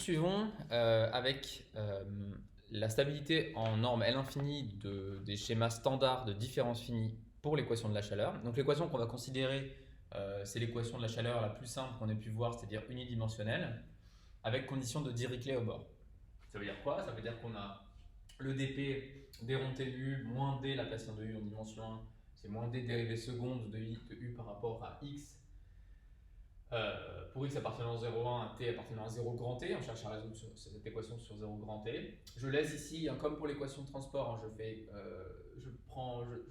poursuivons avec la stabilité en norme L infinie des schémas standards de différence finie pour l'équation de la chaleur. Donc l'équation qu'on va considérer, c'est l'équation de la chaleur la plus simple qu'on ait pu voir, c'est-à-dire unidimensionnelle, avec condition de Dirichlet au bord. Ça veut dire quoi? Ça veut dire qu'on a le dp d rond u moins d Laplacien de u en dimension 1, c'est moins d dérivée seconde de u par rapport à x. Pour x appartenant à 0,1 à t appartenant à 0 grand T, on cherche à résoudre cette équation sur 0 grand T. Je laisse ici, comme pour l'équation de transport, je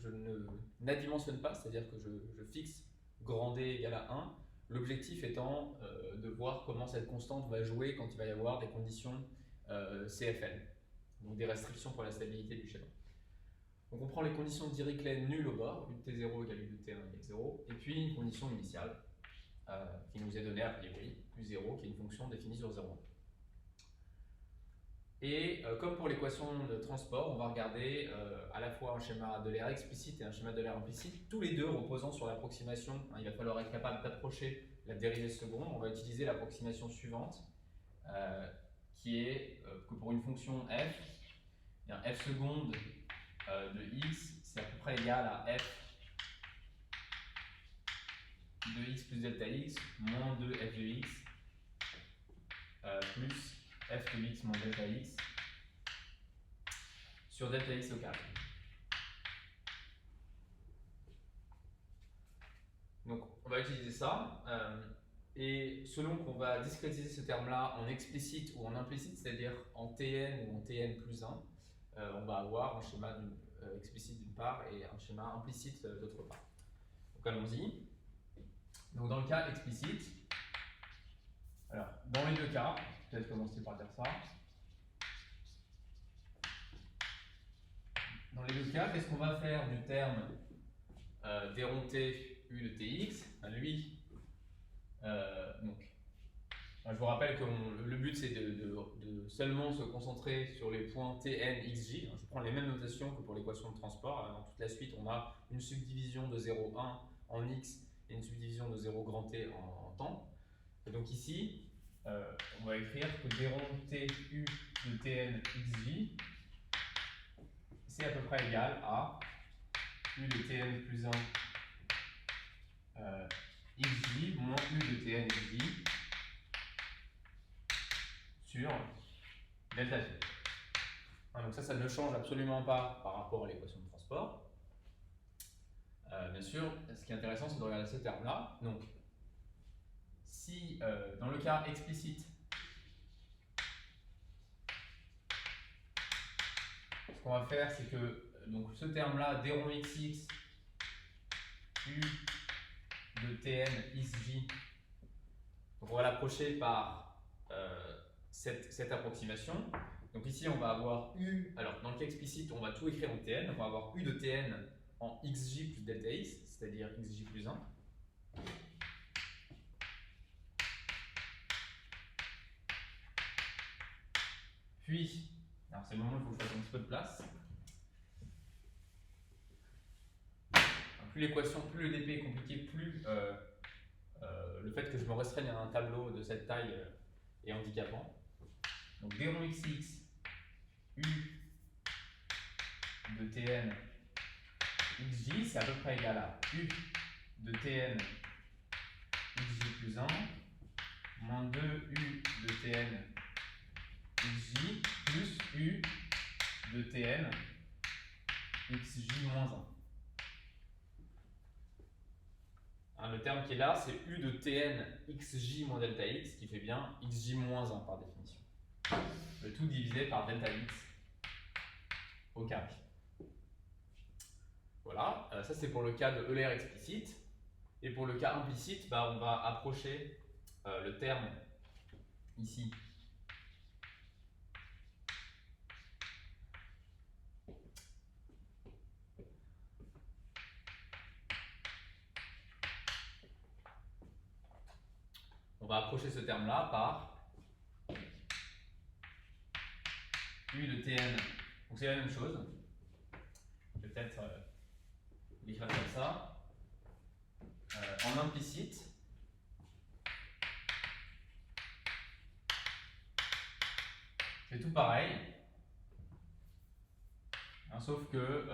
ne n'adimensionne pas, c'est-à-dire que je fixe grand D égale à 1. L'objectif étant de voir comment cette constante va jouer quand il va y avoir des conditions CFL, donc des restrictions pour la stabilité du schéma. Donc on prend les conditions de Dirichlet nulles au bord, u de t0 égale u de t1 égale 0, et puis une condition initiale qui nous est donnée a priori, u0, qui est une fonction définie sur 0,1. Et comme pour l'équation de transport, on va regarder à la fois un schéma de l'air explicite et un schéma de l'air implicite, tous les deux reposant sur l'approximation. Il va falloir être capable d'approcher la dérivée seconde. On va utiliser l'approximation suivante, qui est que pour une fonction f, f seconde de x, c'est à peu près égal à f de x plus delta x moins 2 f de x plus f de x moins delta x sur delta x au carré. Donc on va utiliser ça et selon qu'on va discrétiser ce terme-là en explicite ou en implicite, c'est-à-dire en tn ou en tn plus 1, on va avoir un schéma explicite d'une part et un schéma implicite d'autre part. Donc allons-y. Donc dans le cas explicite, alors dans les deux cas, peut-être commencer par dire ça. Dans les deux cas, qu'est-ce qu'on va faire du terme d rond t u de tx? Lui, je vous rappelle que le but c'est de seulement se concentrer sur les points tn, xj. Je prends les mêmes notations que pour l'équation de transport. Dans toute la suite, on a une subdivision de 0,1 en x et une subdivision de 0 grand t en temps. Et donc ici, on va écrire que d rond t u de tn xj, c'est à peu près égal à u de tn plus 1 xj moins u de tn xj sur delta t. Donc ça ne change absolument pas par rapport à l'équation de transport. Bien sûr, ce qui est intéressant, c'est de regarder ce terme-là. Donc, si dans le cas explicite, ce qu'on va faire, c'est que donc, ce terme-là, d rond xx, u de tn xj, donc on va l'approcher par cette approximation. Donc ici, on va avoir u, alors dans le cas explicite, on va tout écrire en tn, on va avoir u de tn en xj plus delta x, c'est-à-dire xj plus 1. Puis, alors c'est le moment où il faut que je fasse un petit peu de place. Plus l'équation, plus le dp est compliqué, plus le fait que je me restreigne à un tableau de cette taille est handicapant. Donc d rond xx, u de tn xj, c'est à peu près égal à u de tn xj plus 1 moins 2u de tn xj plus u de tn xj moins 1. Le terme qui est là, c'est u de tn xj moins delta x, qui fait bien xj moins 1 par définition. Le tout divisé par delta x au carré. Voilà, ça c'est pour le cas de Euler explicite. Et pour le cas implicite, on va approcher le terme ici on va approcher ce terme-là par u de tn. Donc c'est la même chose. Je vais peut-être l'écrire comme ça. En implicite, c'est tout pareil, hein, sauf que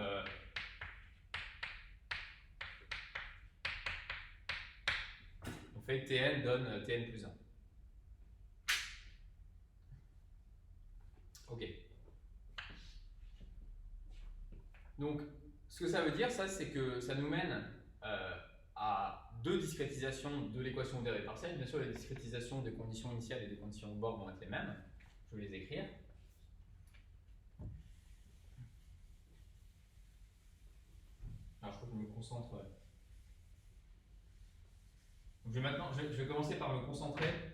on fait Tn donne Tn plus 1. Ok. Donc, ce que ça veut dire, ça, c'est que ça nous mène à deux discrétisations de l'équation des raies partielles. Bien sûr, les discrétisations des conditions initiales et des conditions au bord vont être les mêmes. Je vais les écrire. Alors, je crois que je me concentre. Donc, je vais commencer par me concentrer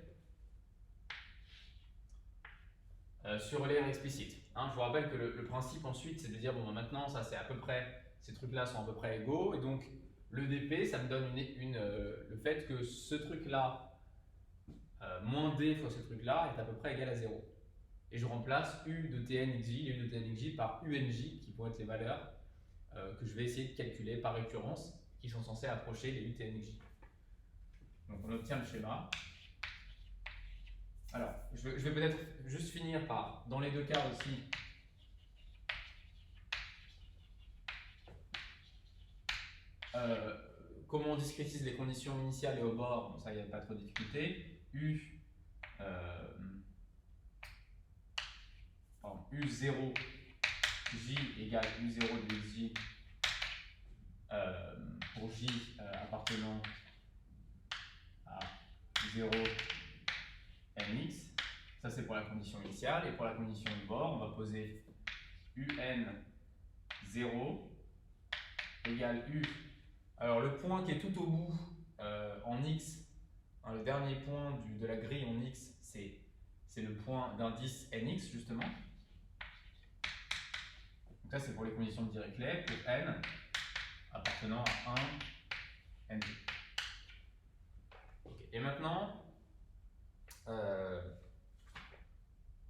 sur les explicites. Hein, je vous rappelle que le principe ensuite, c'est de dire, bon, maintenant, ça c'est à peu près, ces trucs-là sont à peu près égaux, et donc le dp, ça me donne le fait que ce truc-là, moins d fois ce truc-là, est à peu près égal à 0. Et je remplace u de tnxj et u de tnxj par unj, qui vont être les valeurs que je vais essayer de calculer par récurrence, qui sont censées approcher les u tnxj. Donc on obtient le schéma. Alors, je vais peut-être juste finir par, dans les deux cas aussi, comment on discrétise les conditions initiales et au bord, bon, ça il n'y a pas trop de difficulté. U0 j égale U0 de xj pour j appartenant à 0 nx. Ça c'est pour la condition initiale. Et pour la condition du bord, on va poser UN0 égale U. Alors le point qui est tout au bout en x, hein, le dernier point de la grille en x, c'est le point d'indice nx justement. Donc ça c'est pour les conditions de Dirichlet, pour n appartenant à 1 nt. Okay. Et maintenant,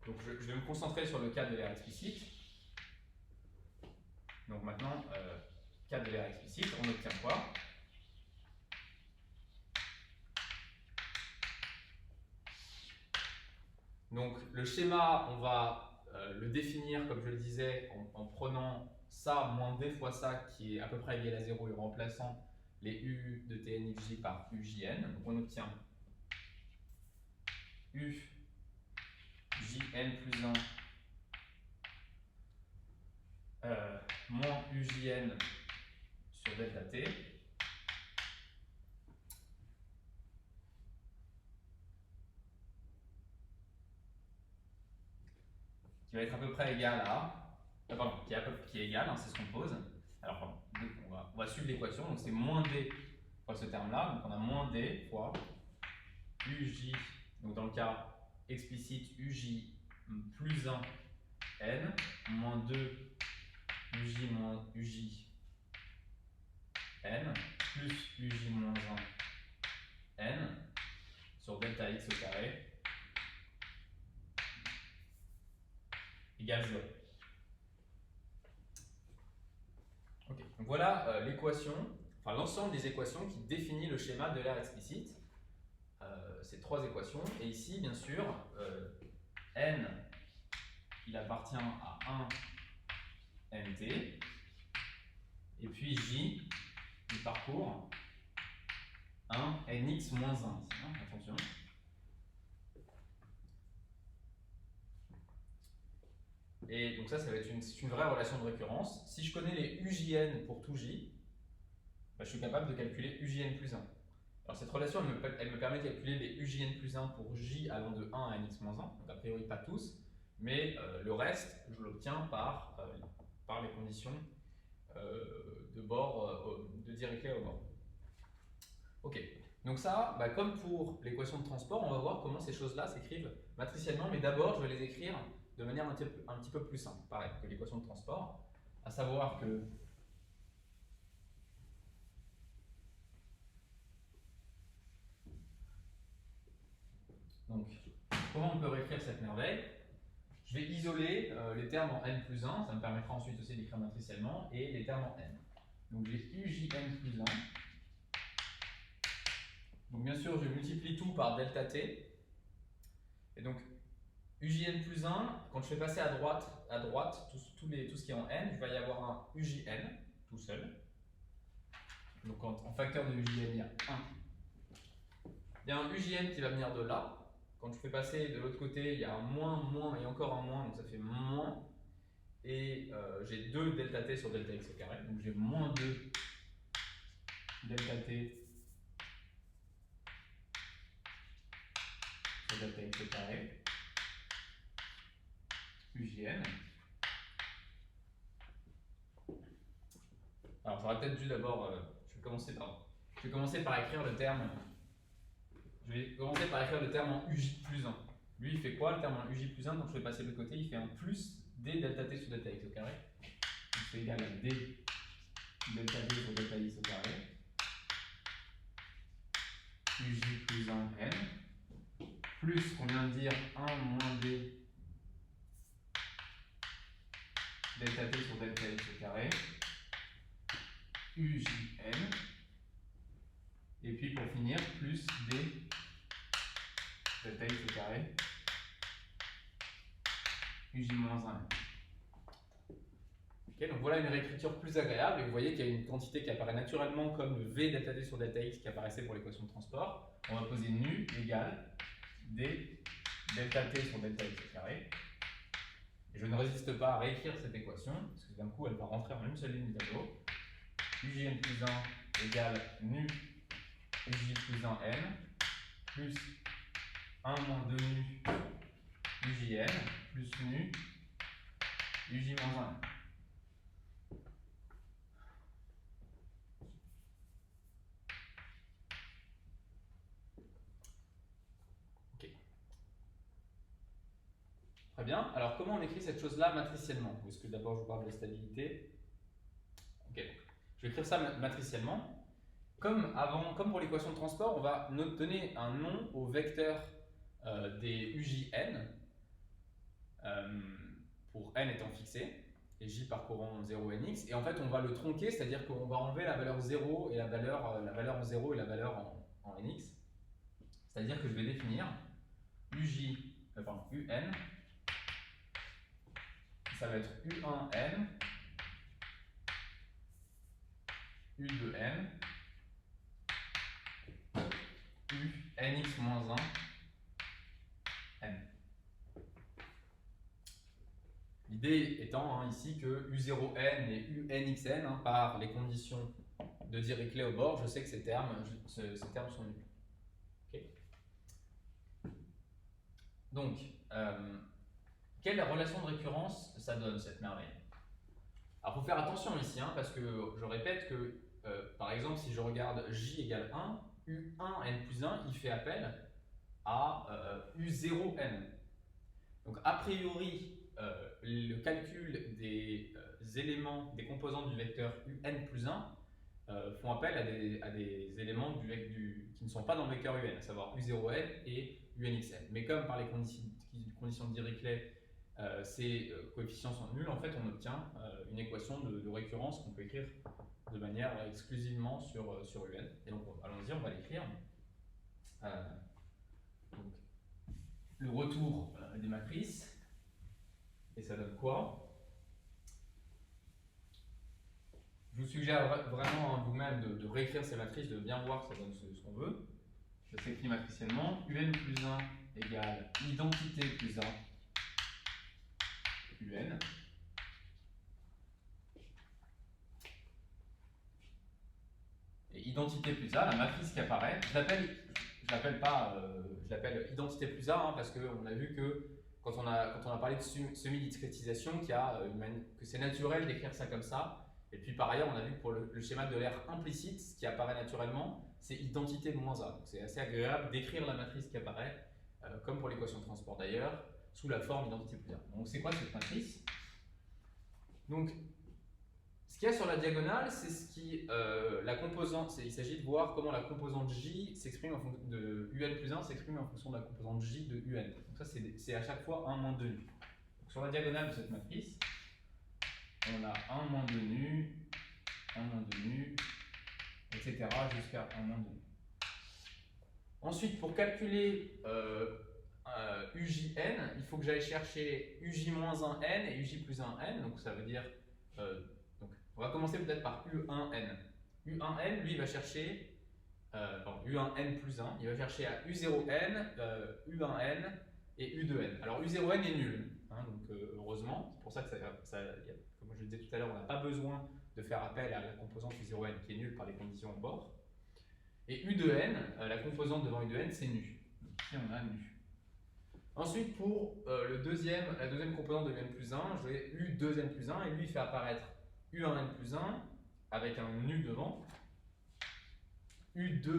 donc je vais me concentrer sur le cas de l'air explicite. Donc maintenant, cas de l'air explicite, on obtient quoi? Donc le schéma, on va le définir, comme je le disais, en prenant ça moins d fois ça, qui est à peu près égal à 0, et remplaçant les u de tnxj par ujn. Donc on obtient ujn plus 1 moins ujn sur delta t. Qui va être à peu près égal à, pardon, qui est égal, hein, c'est ce qu'on pose. Alors pardon, on va suivre l'équation, donc c'est moins d fois ce terme-là, donc on a moins d fois uj, donc dans le cas explicite uj plus 1 n, moins 2 uj moins uj n, plus uj moins 1 n, sur delta x au carré, égale 0. Okay. Donc voilà l'équation, enfin l'ensemble des équations qui définit le schéma de l'air explicite. Ces trois équations. Et ici, bien sûr, n, il appartient à 1 nt. Et puis j, il parcourt 1 nx moins 1. Ici, hein, attention. Et donc ça va être une vraie relation de récurrence. Si je connais les ujn pour tout j, bah, je suis capable de calculer ujn plus 1. Alors cette relation, elle me permet de calculer les ujn plus 1 pour j allant de 1 à nx moins 1. Donc a priori pas tous, mais le reste, je l'obtiens par les conditions de bord, de Dirichlet au bord. Ok, donc ça, bah, comme pour l'équation de transport, on va voir comment ces choses-là s'écrivent matriciellement, mais d'abord je vais les écrire de manière un petit peu plus simple, pareil que l'équation de transport, à savoir que donc, comment on peut réécrire cette merveille? Je vais isoler les termes en n plus 1, ça me permettra ensuite aussi d'écrire matriciellement, et les termes en n. Donc j'ai ujn plus 1. Donc bien sûr, je multiplie tout par delta t. Et donc, UJN plus 1, quand je fais passer à droite tout ce qui est en n, il va y avoir un UJN tout seul. Donc en facteur de UJN, il y a 1. Il y a un UJN qui va venir de là. Quand je fais passer de l'autre côté, il y a un moins et encore un moins, donc ça fait moins. Et j'ai 2 delta t sur delta x au carré. Donc j'ai moins 2 delta t sur delta x au carré. UJN. Alors j'aurais peut-être dû d'abord, je vais commencer par écrire le terme. Je vais commencer par écrire le terme en UJ plus 1. Lui, il fait quoi le terme en UJ plus 1? Quand je vais passer de l'autre côté, il fait un plus d delta t sur delta x au carré. Donc c'est égal à d delta t sur delta x au carré. UJ plus 1 n. Plus, on vient de dire 1 moins d delta t sur delta x au carré. UJN. Et puis pour finir, plus d delta x au carré. UJ-1. Okay, donc voilà une réécriture plus agréable, et vous voyez qu'il y a une quantité qui apparaît naturellement comme le V delta t sur delta x qui apparaissait pour l'équation de transport. On va poser nu égale d delta t sur delta x au carré. Et je ne résiste pas à réécrire cette équation, parce que d'un coup elle va rentrer en une seule ligne du tableau. UJN plus 1 égale nu UJ plus 1 n plus 1 moins 2 nu UJN plus nu UJ-1. Ok. Très bien. Alors comment on écrit cette chose-là matriciellement? Parce que d'abord je vous parle de la stabilité. Ok. Je vais écrire ça matriciellement. Comme pour l'équation de transport, on va donner un nom au vecteur des UJN pour n étant fixé et j parcourant 0 nx, et en fait on va le tronquer, c'est-à-dire qu'on va enlever la valeur 0 et la valeur en 0 et la valeur en nx, c'est-à-dire que je vais définir UN, ça va être U1n, U2n, UNX-1, n. L'idée étant ici que U0n et UNXN, par les conditions de Dirichlet au bord, je sais que ces termes sont nuls. Okay. Donc, quelle relation de récurrence ça donne, cette merveille? Alors, il faut faire attention ici, parce que je répète que, par exemple, si je regarde J égale 1, U1n plus 1, il fait appel à U0n. Donc, a priori, le calcul des éléments, des composantes du vecteur UN plus 1 font appel à des éléments qui ne sont pas dans le vecteur UN, à savoir U0n et UNXN. Mais comme par les conditions de Dirichlet, ces coefficients sont nuls, en fait on obtient une équation de récurrence qu'on peut écrire de manière exclusivement sur UN. Et donc allons-y, on va l'écrire. Donc, le retour des matrices. Et ça donne quoi? Je vous suggère vraiment vous-même de réécrire ces matrices, de bien voir que ça donne ce qu'on veut. Ça s'écrit matriciellement. UN plus 1 égale identité plus 1 UN. Et identité plus 1, la matrice qui apparaît, je l'appelle identité plus 1 parce qu'on a vu que quand on a parlé de semi-discrétisation, que c'est naturel d'écrire ça comme ça. Et puis par ailleurs, on a vu que pour le schéma de l'aire implicite, ce qui apparaît naturellement, c'est identité moins A. Donc c'est assez agréable d'écrire la matrice qui apparaît, comme pour l'équation de transport d'ailleurs, sous la forme identité plus A. Donc c'est quoi cette matrice? Donc ce qu'il y a sur la diagonale, c'est la composante. Il s'agit de voir comment la composante J s'exprime en fonction de UN plus 1 s'exprime en fonction de la composante J de UN. Donc ça, c'est à chaque fois 1 moins 2 nu. Donc sur la diagonale de cette matrice, on a 1 moins 2 nu, 1 moins 2 nu, etc. jusqu'à 1 moins 2 nu. Ensuite, pour calculer UJN, il faut que j'aille chercher UJ-1n et UJ+1n. Donc ça veut dire, donc on va commencer peut-être par U1n. U1n, lui, il va chercher, pardon, U1n plus 1, il va chercher à U0n, U1n et U2n. Alors U0n est nul, hein, donc heureusement, c'est pour ça que comme je le disais tout à l'heure, on n'a pas besoin de faire appel à la composante U0n qui est nulle par les conditions au bord. Et U2n, la composante devant U2n, c'est nu. Donc ici on a nu. Ensuite, pour la deuxième composante de UN plus 1, je vais U2N plus 1 et lui il fait apparaître U1N plus 1 avec un nu devant.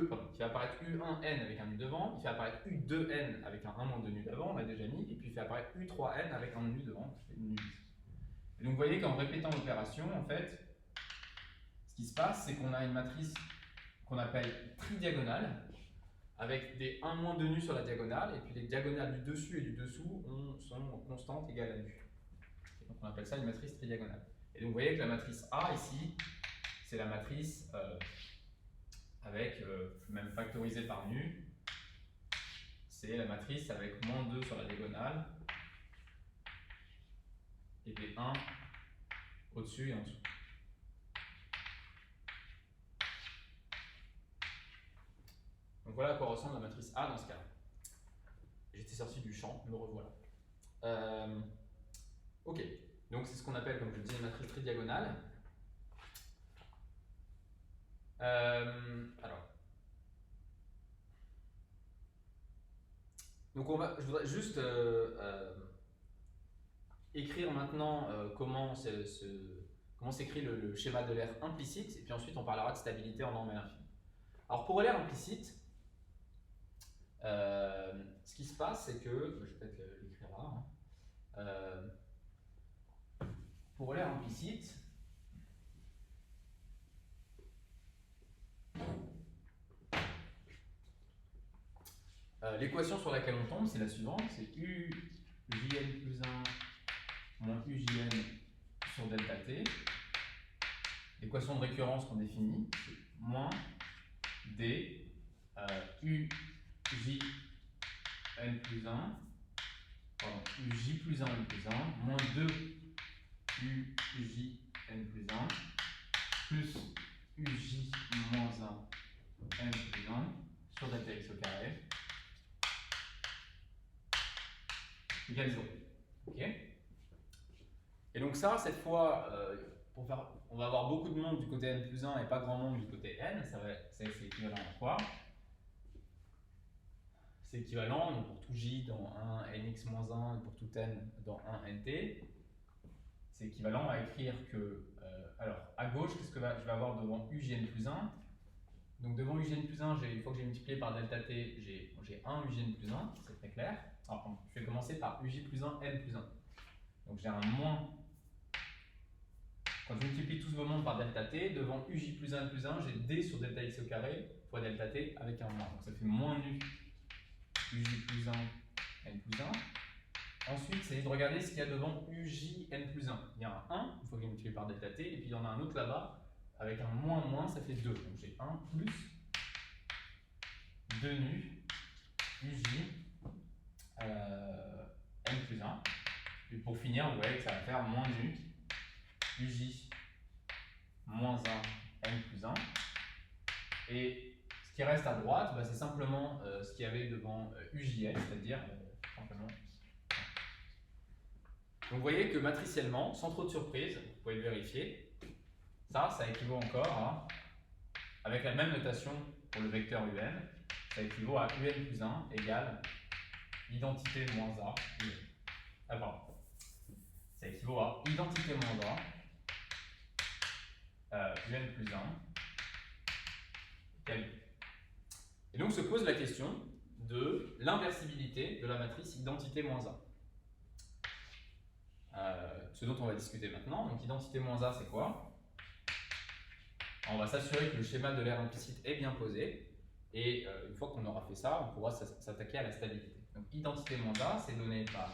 Pardon, il fait apparaître U1N avec un nu devant, il fait apparaître U2N avec un 1 moins 2 nu d'avant, on l'a déjà mis, et puis il fait apparaître U3N avec un nu devant, nu. Et donc vous voyez qu'en répétant l'opération, en fait, ce qui se passe, c'est qu'on a une matrice qu'on appelle tridiagonale, avec des 1 moins 2 nus sur la diagonale, et puis les diagonales du dessus et du dessous sont constantes égales à nu. Et donc on appelle ça une matrice tridiagonale. Et donc vous voyez que la matrice A ici, c'est la matrice avec, même factorisée par nu, c'est la matrice avec moins 2 sur la diagonale, et des 1 au-dessus et en dessous. Donc voilà à quoi ressemble la matrice A dans ce cas-là. J'étais sorti du champ, me revoilà. Ok, donc c'est ce qu'on appelle, comme je le disais, une matrice tridiagonale. Alors. Donc je voudrais juste écrire maintenant comment s'écrit le schéma de l'aire implicite, et puis ensuite on parlera de stabilité en norme à l'infini. Alors pour l'aire implicite, ce qui se passe, c'est que, je vais peut-être l'écrire là, pour l'aire implicite, l'équation sur laquelle on tombe, c'est la suivante, c'est UJN plus 1 moins UJN sur delta t. L'équation de récurrence qu'on définit, c'est moins D UJN plus 1, pardon, UJ plus 1 n plus 1, moins 2 UJN plus 1, plus UJ moins 1 n plus 1 sur delta x au carré, égale 0. Okay. Et donc ça, cette fois, on va avoir beaucoup de monde du côté n plus 1 et pas grand monde du côté n. C'est équivalent à quoi? C'est équivalent pour tout j dans 1 nx-1 et pour tout n dans 1 nt. C'est équivalent à écrire que, alors à gauche, qu'est-ce que je vais avoir devant ujn plus 1? Donc devant ujn plus 1, une fois que j'ai multiplié par delta t, j'ai 1 ujn plus 1, c'est très clair. Alors je vais commencer par uj plus 1, n plus 1. Donc j'ai un moins. Quand je multiplie tous vos nombres par delta t, devant uj plus 1, n plus 1, j'ai d sur delta x au carré fois delta t avec un moins. Donc ça fait moins nu uj plus 1, n plus 1. Ensuite, c'est de regarder ce qu'il y a devant uj n plus 1. Il y a un 1, une fois que j'ai multiplié par delta t, et puis il y en a un autre là-bas, avec un moins, ça fait 2. Donc j'ai 1 plus 2 nu uj n plus 1. Et pour finir, vous voyez que ça va faire moins nu uj moins 1 n plus 1. Et ce qui reste à droite, c'est simplement ce qu'il y avait devant ujn, c'est-à-dire simplement. Donc vous voyez que matriciellement, sans trop de surprise, vous pouvez le vérifier, ça équivaut encore à, avec la même notation pour le vecteur un, ça équivaut à un plus 1 égale identité moins a un. Ah pardon. Ça équivaut à identité moins a un plus 1 égale b. Et donc se pose la question de l'inversibilité de la matrice identité moins a. Ce dont on va discuter maintenant. Donc identité moins a, c'est quoi? On va s'assurer que le schéma de l'aire implicite est bien posé. Et une fois qu'on aura fait ça, on pourra s'attaquer à la stabilité. Donc identité moins a, c'est donné par...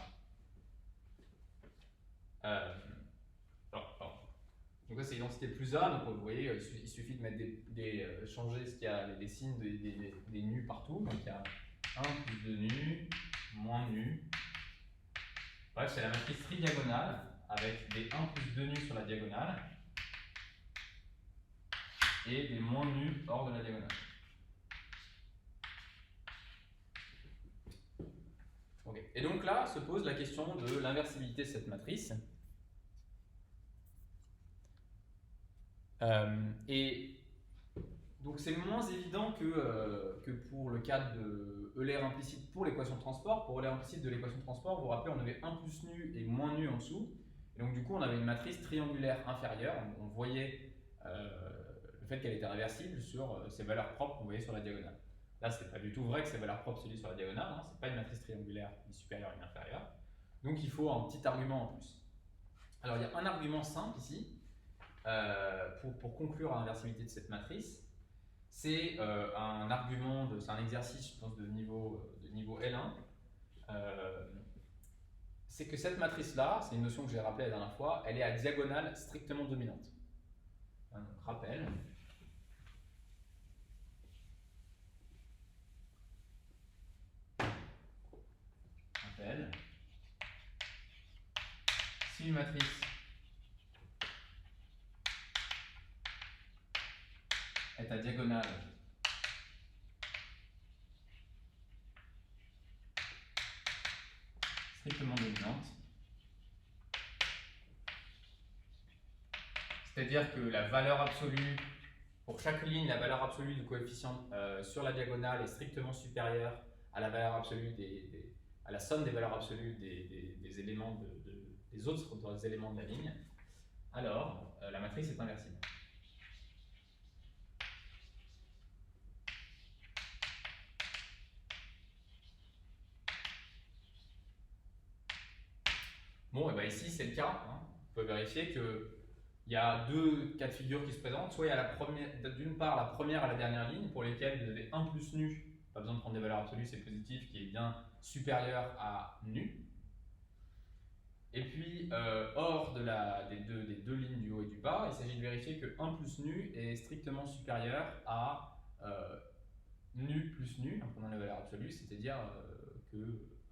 Donc là, c'est identité plus a. Donc vous voyez, il suffit de mettre changer ce qu'il y a, les signes des nus partout. Donc il y a 1 plus 2 nu, moins nu. Bref, c'est la matrice tridiagonale avec des 1 plus 2 nus sur la diagonale et des moins nus hors de la diagonale. Okay. Et donc là se pose la question de l'inversibilité de cette matrice. Et donc c'est moins évident que pour le cas de Euler implicite pour l'équation de transport. Pour Euler implicite de l'équation de transport, vous vous rappelez, on avait 1 plus nu et moins nu en dessous. Et donc du coup, on avait une matrice triangulaire inférieure. On voyait le fait qu'elle était inversible sur ses valeurs propres qu'on voyait sur la diagonale. Là, ce n'est pas du tout vrai que ses valeurs propres se lisent sur la diagonale. Hein. Ce n'est pas une matrice triangulaire ni supérieure ni inférieure. Donc il faut un petit argument en plus. Alors il y a un argument simple ici pour conclure à l'inversibilité de cette matrice. C'est un argument, c'est un exercice, je pense, de niveau L1. C'est que cette matrice-là, c'est une notion que j'ai rappelée la dernière fois, elle est à diagonale strictement dominante. Donc, rappel. Si une matrice est à diagonale strictement dominante, c'est-à-dire que la valeur absolue, pour chaque ligne, la valeur absolue du coefficient sur la diagonale est strictement supérieure à la valeur absolue à la somme des valeurs absolues des éléments des autres éléments de la ligne, alors la matrice est inversible. Bon, et bien ici c'est le cas. Hein. On peut vérifier qu'il y a deux cas de figure qui se présentent. Soit il y a d'une part la première et la dernière ligne pour lesquelles vous avez 1 plus nu, pas besoin de prendre des valeurs absolues, c'est positif, qui est bien supérieur à nu. Et puis, hors des deux lignes du haut et du bas, il s'agit de vérifier que 1 plus nu est strictement supérieur à nu plus nu, en prenant les valeurs absolues, c'est-à-dire que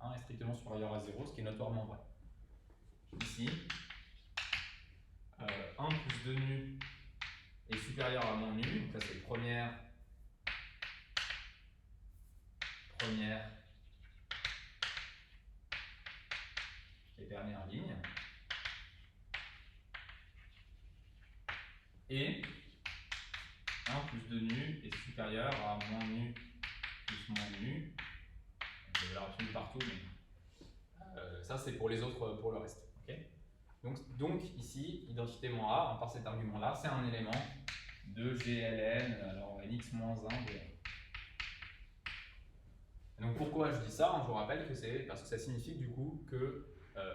1 est strictement supérieur à 0, ce qui est notoirement vrai. Ici, 1 plus 2 nu est supérieur à moins nu, donc ça c'est première et dernière ligne. Et 1 plus 2 nu est supérieur à moins nu plus moins nu. Il y a des valeurs absolues partout, mais ça c'est pour les autres, pour le reste. Okay, donc ici, identité moins A, par cet argument-là, c'est un élément de GLN, alors Nx-1 de Donc pourquoi je dis ça? Je vous rappelle que c'est parce que ça signifie du coup que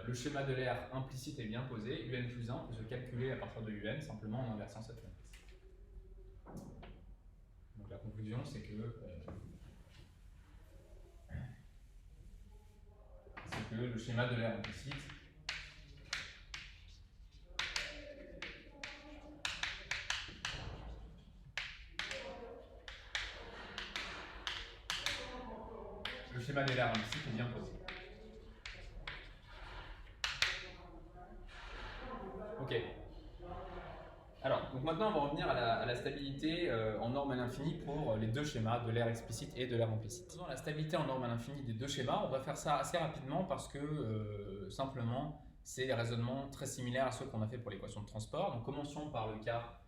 le schéma de l'air implicite est bien posé, UN plus 1 peut se calculer à partir de UN simplement en inversant cette matrice. Donc la conclusion c'est que le schéma de l'air implicite est bien posé. Ok. Alors, donc maintenant on va revenir à la stabilité en norme à l'infini pour les deux schémas de l'air explicite et de l'air implicite. Dans la stabilité en norme à l'infini des deux schémas, on va faire ça assez rapidement parce que simplement c'est des raisonnements très similaires à ceux qu'on a fait pour l'équation de transport. Donc commençons par le cas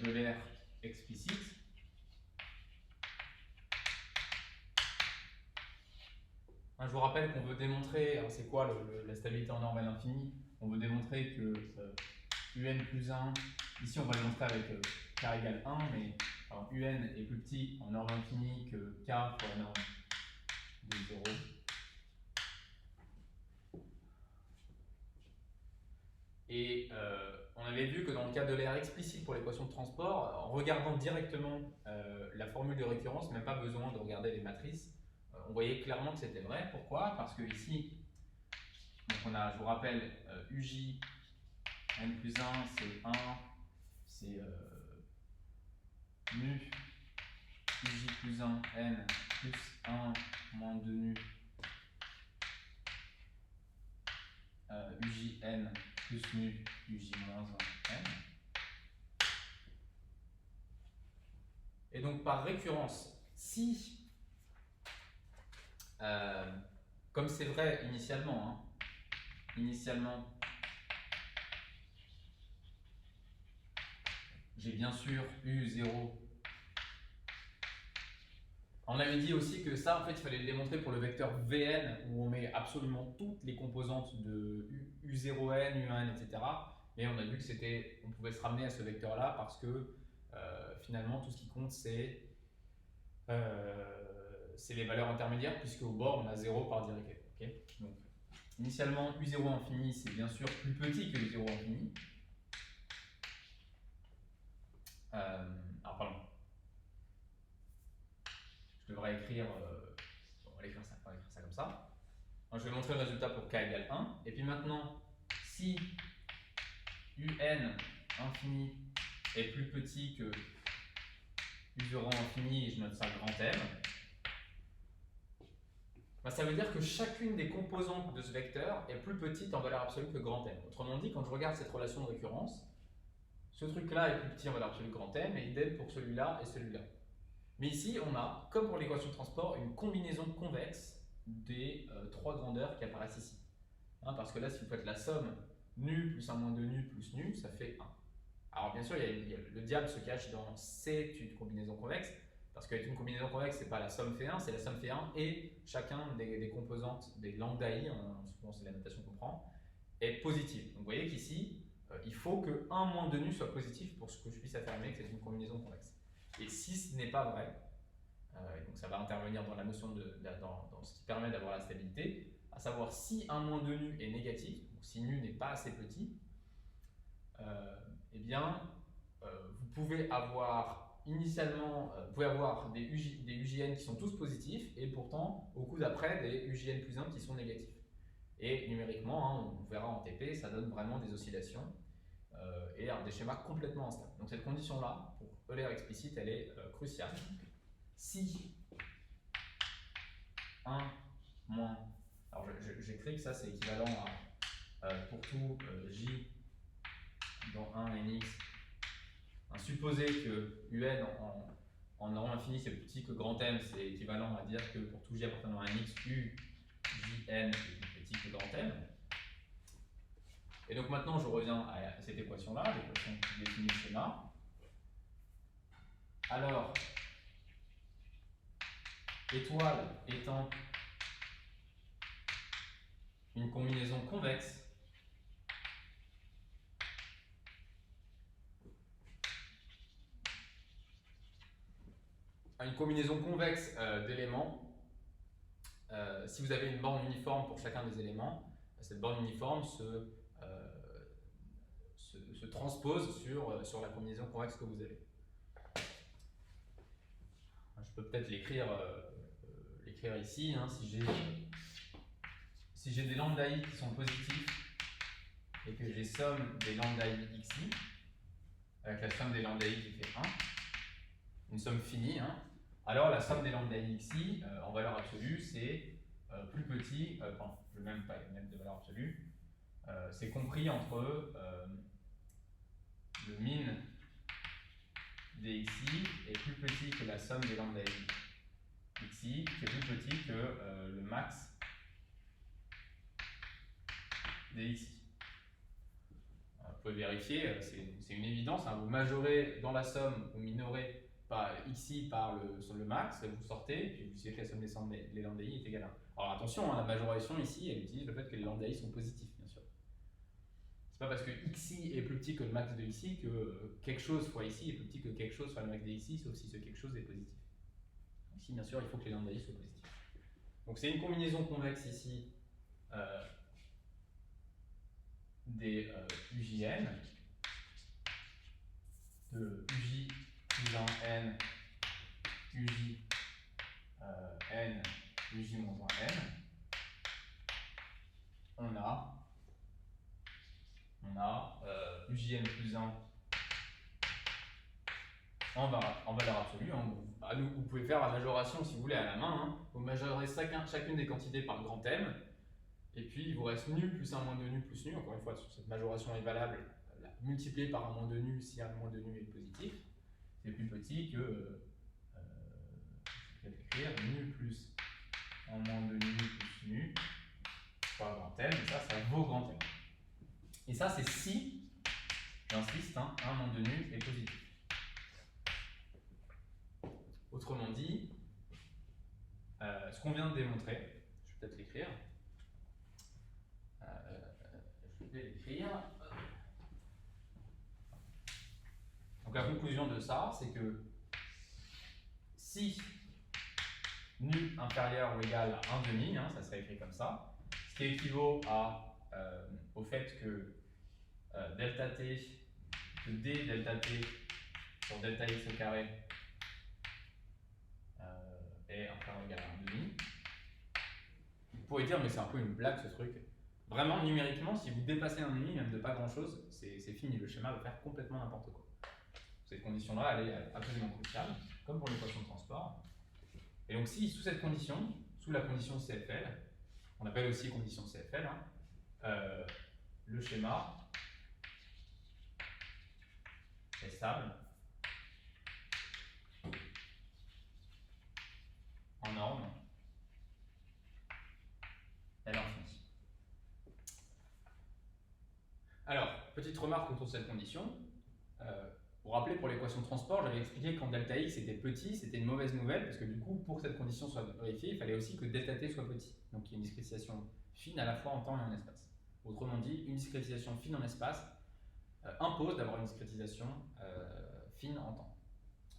de l'air explicite. Je vous rappelle qu'on veut démontrer, c'est quoi la stabilité en norme à l'infini? On veut démontrer que UN plus 1, ici on va le montrer avec k égale 1, mais alors, UN est plus petit en norme infinie que k fois la norme de 0. Et on avait vu que dans le cas de l'air explicite pour l'équation de transport, en regardant directement la formule de récurrence, même pas besoin de regarder les matrices, on voyait clairement que c'était vrai. Pourquoi? Parce que ici, donc on a, je vous rappelle, UJ n plus 1, c'est 1, c'est mu uj plus 1 n plus 1 moins 2 nu ujn plus nu uj moins 1 n. Et donc par récurrence, si, comme c'est vrai initialement, j'ai bien sûr U0. On avait dit aussi que ça, en fait, il fallait le démontrer pour le vecteur Vn, où on met absolument toutes les composantes de U0n, U1n, etc. Mais on a vu que on pouvait se ramener à ce vecteur-là parce que finalement, tout ce qui compte, c'est les valeurs intermédiaires, puisque au bord, on a 0 par Dirichlet. Okay, donc, initialement, U0 infini, c'est bien sûr plus petit que U0 infini. Alors, pardon. Je devrais écrire, on va écrire ça comme ça. Donc, je vais montrer le résultat pour k égale 1. Et puis maintenant, si un infini est plus petit que u0 infini, et je note ça grand M, bah, ça veut dire que chacune des composantes de ce vecteur est plus petite en valeur absolue que grand M. Autrement dit, quand je regarde cette relation de récurrence, ce truc-là est plus petit en valeur absolue que grand M, et idem pour celui-là et celui-là. Mais ici, on a, comme pour l'équation de transport, une combinaison convexe des trois grandeurs qui apparaissent ici. Hein, parce que là, si vous faites la somme nu plus 1 moins 2 nu plus nu, ça fait 1. Alors bien sûr, le diable se cache dans c'est une combinaison convexe, parce qu'avec une combinaison convexe, ce n'est pas la somme fait 1, c'est la somme fait 1 et chacun des composantes des lambda i, souvent c'est la notation qu'on prend, est positive. Donc vous voyez qu'ici, il faut que 1 moins 2 nu soit positif pour que je puisse affirmer que c'est une combinaison convexe. Et si ce n'est pas vrai, donc ça va intervenir dans la notion dans ce qui permet d'avoir la stabilité, à savoir si 1 moins 2 nu est négatif, donc si nu n'est pas assez petit, eh bien, vous pouvez avoir initialement, vous pouvez avoir des UJN qui sont tous positifs et pourtant, au coup d'après, des UJN plus 1 qui sont négatifs. Et numériquement, hein, on verra en TP, ça donne vraiment des oscillations et des schémas complètement instables. Donc cette condition-là, pour Euler explicite, elle est cruciale. Si 1 moins, alors j'écris que ça c'est équivalent à pour tout J dans 1 nx, supposer que UN en norme infinie c'est plus petit que grand M, c'est équivalent à dire que pour tout J appartenant à nx, U, Jn est plus petit que grand M. Et donc maintenant je reviens à cette équation-là, l'équation qui définit le schéma. Alors, étoile étant une combinaison convexe, d'éléments, si vous avez une borne uniforme pour chacun des éléments, cette borne uniforme se transpose sur la combinaison convexe que vous avez. Je peux peut-être l'écrire ici, hein, si j'ai des lambda i qui sont positifs et que j'ai somme des lambda i xi, avec la somme des lambda i qui fait 1, une somme finie, hein, alors la somme des lambda i xi en valeur absolue c'est plus petit, enfin je vais même pas mettre de valeur absolue, c'est compris entre le min dxi est plus petit que la somme des lambda i xi, qui est plus petit que le max dxi. Vous pouvez vérifier, c'est une évidence, hein, vous majorez dans la somme, vous minorez par xi par le max, vous sortez, puis vous savez que la somme des lambda i est égale à 1. Alors attention, hein, la majoration ici, elle utilise le fait que les lambda i sont positifs, bien sûr. C'est pas parce que xi est plus petit que le max de xi que quelque chose fois xi est plus petit que quelque chose fois le max de xi, sauf si ce quelque chose est positif. Ici, bien sûr, il faut que les lambda i soient positifs. Donc c'est une combinaison convexe ici des UJN, de UJ plus 1 n, UJ n, UJ moins 1 n. On a UJN plus 1 en valeur absolue. Hein. Vous pouvez faire la majoration si vous voulez à la main. Hein. Vous majorez chacune des quantités par grand M. Et puis il vous reste nu plus 1 moins 2 nu plus nu. Encore une fois, cette majoration est valable multipliée par 1 moins 2 nu si 1 moins 2 nu est positif. C'est plus petit que, je vais écrire, nu plus 1 moins 2 nu plus nu par grand M. Et ça vaut grand M. Et ça, c'est si, j'insiste, hein, 1 moins 2 nu est positif. Autrement dit, ce qu'on vient de démontrer, je vais peut-être l'écrire. Je vais l'écrire. Donc la conclusion de ça, c'est que si nu inférieur ou égal à 1 demi, hein, ça serait écrit comme ça, ce qui équivaut au fait que delta t de d delta t sur delta x au carré est inférieur ou égal à 1 demi. Vous pourriez dire, mais c'est un peu une blague ce truc. Vraiment, numériquement, si vous dépassez 1 demi, même de pas grand chose, c'est fini. Le schéma va faire complètement n'importe quoi. Cette condition-là, elle est absolument cruciale, comme pour l'équation de transport. Et donc, si sous cette condition, sous la condition CFL, on appelle aussi condition CFL, hein, le schéma est stable en norme L infinie. Alors, petite remarque autour de cette condition. Pour rappeler, pour l'équation de transport, j'avais expliqué que quand delta x était petit, c'était une mauvaise nouvelle, parce que du coup, pour que cette condition soit vérifiée, il fallait aussi que delta t soit petit. Donc il y a une discrétisation fine à la fois en temps et en espace. Autrement dit, une discrétisation fine en espace impose d'avoir une discrétisation fine en temps.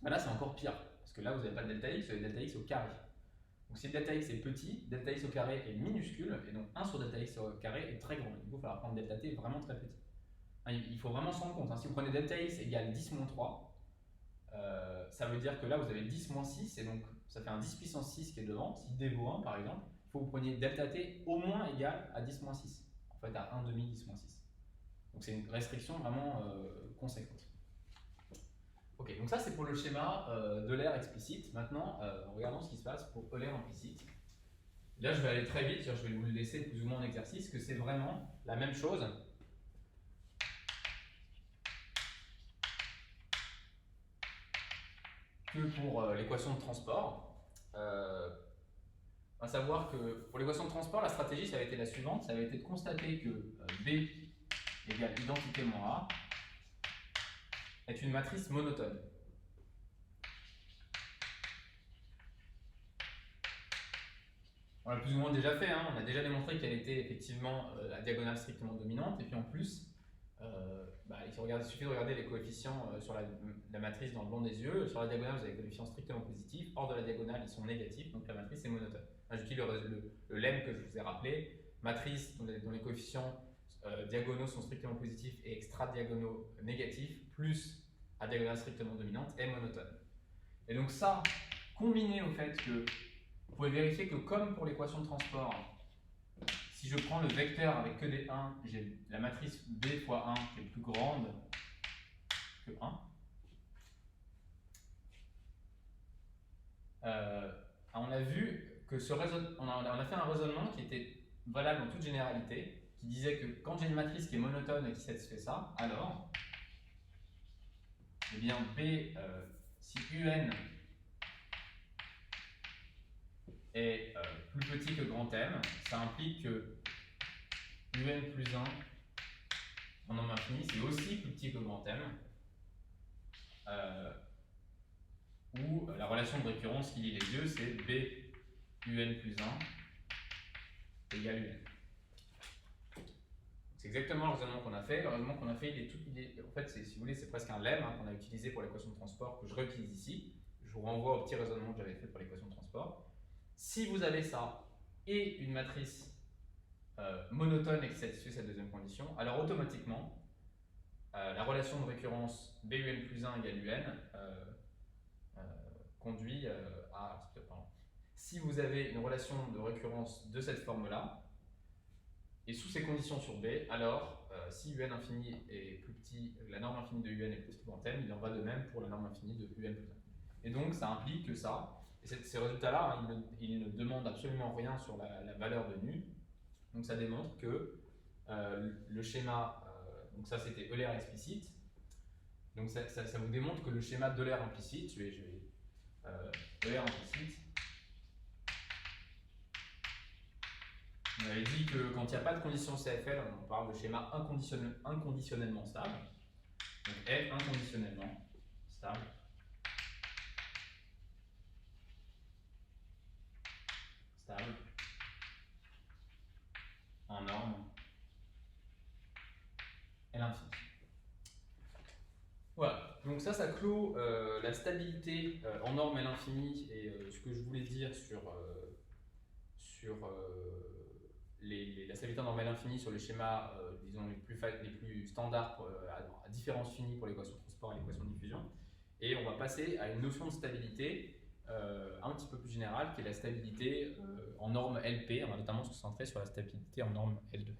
Ben là, c'est encore pire, parce que là, vous n'avez pas de delta x, vous avez delta x au carré. Donc si delta x est petit, delta x au carré est minuscule, et donc 1 sur delta x au carré est très grand. Du coup, il va falloir prendre delta t vraiment très petit. Il faut vraiment se rendre compte, hein. Si vous prenez delta x égale 10 moins 3, ça veut dire que là vous avez 10 moins 6, et donc ça fait un 10 puissance 6 qui est devant. Si d vaut 1 par exemple, il faut que vous preniez delta t au moins égal à 10 moins 6, en fait à 1 demi 10 moins 6. Donc c'est une restriction vraiment conséquente. Ok, donc ça c'est pour le schéma Euler explicite. Maintenant, regardons ce qui se passe pour Euler implicite. Là je vais aller très vite, je vais vous le laisser plus ou moins en exercice, que c'est vraiment la même chose. Que pour l'équation de transport. À savoir que pour l'équation de transport, la stratégie ça avait été la suivante, ça avait été de constater que B égale identité moins A est une matrice monotone. On l'a plus ou moins déjà fait, hein. On a déjà démontré qu'elle était effectivement la diagonale strictement dominante, et puis en plus, il suffit de regarder les coefficients sur la matrice dans le blanc des yeux. Sur la diagonale, vous avez des coefficients strictement positifs. Hors de la diagonale, ils sont négatifs, donc la matrice est monotone. J'utilise le lemme que je vous ai rappelé. Matrice dont les coefficients diagonaux sont strictement positifs et extra-diagonaux négatifs, plus à diagonale strictement dominante, est monotone. Et donc ça, combiné au fait que vous pouvez vérifier que comme pour l'équation de transport, si je prends le vecteur avec que des 1, j'ai la matrice B fois 1 qui est plus grande que 1. On a vu que on a fait un raisonnement qui était valable en toute généralité, qui disait que quand j'ai une matrice qui est monotone et qui satisfait ça, alors eh bien B, si UN est plus petit que grand M, ça implique que UN plus 1 en nombre infini, c'est aussi plus petit que grand M, où la relation de récurrence qui lie les deux, c'est B UN plus 1 égale UN. C'est exactement le raisonnement qu'on a fait. Le raisonnement qu'on a fait, en fait, si vous voulez, c'est presque un lemme qu'on a utilisé pour l'équation de transport, que je réutilise ici. Je vous renvoie au petit raisonnement que j'avais fait pour l'équation de transport. Si vous avez ça et une matrice monotone et qui satisfait cette deuxième condition, alors automatiquement, la relation de récurrence BUN plus 1 égale UN conduit à... Pardon. Si vous avez une relation de récurrence de cette forme-là, et sous ces conditions sur B, alors si un infini est plus petit, la norme infinie de un est plus petit que grand n, il en va de même pour la norme infinie de un plus n. Et donc ça implique que ça, et ces résultats-là, hein, ils ne demandent absolument rien sur la valeur de nu. Donc ça démontre que le schéma, donc ça c'était Euler explicite, donc ça vous démontre que le schéma d'Euler implicite, Euler implicite, on avait dit que quand il n'y a pas de condition CFL, on parle de schéma inconditionnellement stable. Donc F inconditionnellement stable. Stable. En norme L infini. Voilà, donc ça clôt la stabilité en norme L infini et ce que je voulais dire sur la stabilité en norme L infini sur les schémas disons les plus standards à différence finie pour l'équation de transport et l'équation de diffusion. Et on va passer à une notion de stabilité un petit peu plus générale qui est la stabilité en norme LP. On va notamment se concentrer sur la stabilité en norme L2.